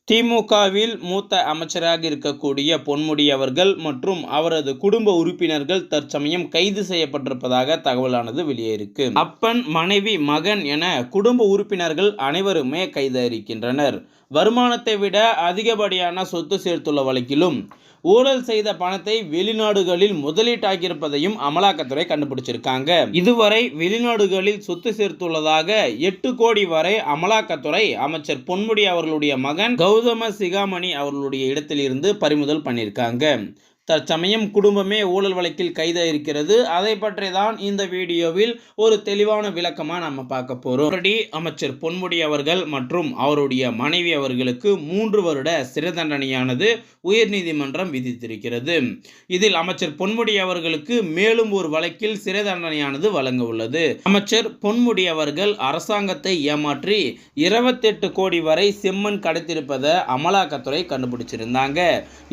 திமுகவில் மூத்த அமைச்சராக இருக்கக்கூடிய பொன்முடி அவர்கள் மற்றும் அவரது குடும்ப உறுப்பினர்கள் தற்சமயம் கைது செய்யப்பட்டிருப்பதாக தகவலானது வெளியேறிருக்கு. அப்பன், மனைவி, மகன் என குடும்ப உறுப்பினர்கள் அனைவருமே கைது இருக்கின்றனர். வருமானத்தை விட அதிகப்படியான சொத்து சேர்த்துள்ள வழக்கிலும் ஊழல் செய்த பணத்தை வெளிநாடுகளில் முதலீட்டாக்கியிருப்பதையும் அமலாக்கத்துறை கண்டுபிடிச்சிருக்காங்க. இதுவரை வெளிநாடுகளில் சொத்து சேர்த்துள்ளதாக 8 கோடி வரை அமலாக்கத்துறை அமைச்சர் பொன்முடி அவர்களுடைய மகன் கௌதம சிகாமணி அவர்களுடைய இடத்திலிருந்து பறிமுதல் பண்ணியிருக்காங்க. தற்சமயம் குடும்பமே ஊழல் வழக்கில் கைதாக இருக்கிறது. அதை பற்றி தான் இந்த வீடியோவில் ஒரு தெளிவான விளக்கமாக நம்ம பார்க்க போகிறோம். அமைச்சர் பொன்முடி அவர்கள் மற்றும் அவருடைய மனைவி அவர்களுக்கு 3 வருட சிறை தண்டனையானது உயர்நீதிமன்றம் விதித்திருக்கிறது. இதில் அமைச்சர் பொன்முடி அவர்களுக்கு மேலும் ஒரு வழக்கில் சிறை தண்டனையானது வழங்க உள்ளது. அமைச்சர் பொன்முடி அவர்கள் அரசாங்கத்தை ஏமாற்றி 28 கோடி வரை செம்மண் கடத்திருப்பதை அமலாக்கத்துறை கண்டுபிடிச்சிருந்தாங்க.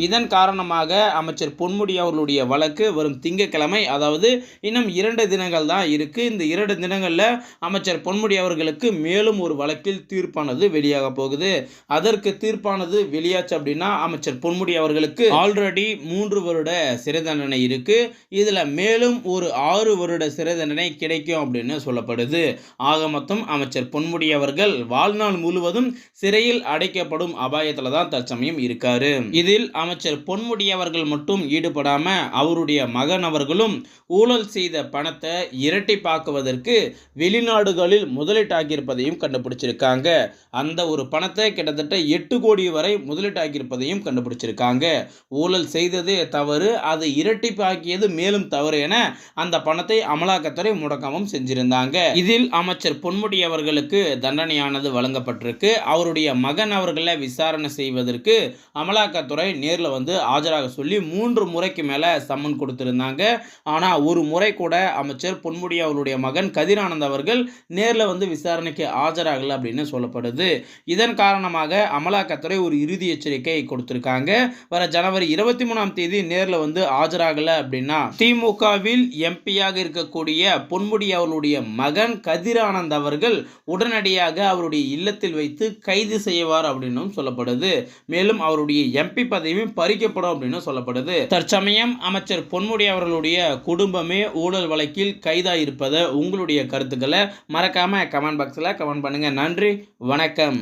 இதன் காரணமாக அமைச்சர் பொன்முடி அவர்களுடைய வழக்கு வரும் திங்கட்கிழமை, அதாவது இன்னும் 2 தினங்கள் தான் இருக்கு. இந்த 2 தினங்கள்ல அமைச்சர் பொன்முடி அவர்களுக்கு மேலும் ஒரு வழக்கில் தீர்ப்பானது வெளியாக போகுது. அதற்கு தீர்ப்பானது வெளியாச்சு அப்படின்னா அமைச்சர் பொன்முடி அவர்களுக்கு ஆல்ரெடி 3 வருட சிறை தண்டனை இருக்கு. இதுல மேலும் ஒரு 6 வருட சிறை தண்டனை கிடைக்கும் அப்படின்னு சொல்லப்படுது. ஆக மொத்தம் அமைச்சர் பொன்முடி அவர்கள் வாழ்நாள் முழுவதும் சிறையில் அடைக்கப்படும் அபாயத்துல தான் தற்சமயம் இருக்காரு. இதில் அமைச்சர் பொன்முடி அவர்கள் மட்டும் ஈடுபடாம அவருடைய மகன் அவர்களும் ஊழல் செய்த பணத்தை இரட்டிப்பாக்குவதற்கு வெளிநாடுகளில் முதலீட்டாக்கியிருப்பதையும் கண்டுபிடிச்சிருக்காங்க. அந்த ஒரு பணத்தை கிட்டத்தட்ட 8 கோடி வரை முதலீட்டாக்கியிருப்பதையும் கண்டுபிடிச்சிருக்காங்க. ஊழல் செய்ததே தவறு, அது இரட்டிப்பாக்கியது மேலும் தவறு என அந்த பணத்தை அமலாக்கத்துறை முடக்கமும் செஞ்சிருந்தாங்க. இதில் அமைச்சர் பொன்முடி அவர்களுக்கு தண்டனையானது வழங்கப்பட்டிருக்கு. அவருடைய மகன் அவர்களை விசாரணை செய்வதற்கு அமலாக்கத்துறை நேரில் வந்து ஆஜராக சொல்லி 3 முறைக்கு மேல சம்மன் கொடுத்திருந்தாங்க. ஆனா ஒரு முறை கூட அமைச்சர் பொன்முடி அவருடைய மகன் கதிரானந்த் அவர்கள் நேரில் வந்து விசாரணைக்கு ஆஜராகல அப்படின்னு சொல்லப்படுது. இதன் காரணமாக அமலாக்கத்துறை ஒரு இறுதி எச்சரிக்கை கொடுத்திருக்காங்க. வர ஜனவரி 23ஆம் தேதி நேரில் வந்து ஆஜராகல அப்படின்னா திமுகவில் எம்பியாக இருக்கக்கூடிய பொன்முடி அவர்களுடைய மகன் கதிரானந்த் அவர்கள் உடனடியாக அவருடைய இல்லத்தில் வைத்து கைது செய்வார் அப்படின்னு சொல்லப்படுது. மேலும் அவருடைய எம்பி பதவியும் பறிக்கப்படும் அப்படின்னு சொல்லப்படுது. தற்சமயம் அமைச்சர் பொன்முடி அவர்களுடைய குடும்பமே ஊழல் வழக்கில் கைதாக இருப்பதை உங்களுடைய கருத்துக்களை மறக்காம கமெண்ட் பாக்ஸில் கமெண்ட் பண்ணுங்க. நன்றி, வணக்கம்.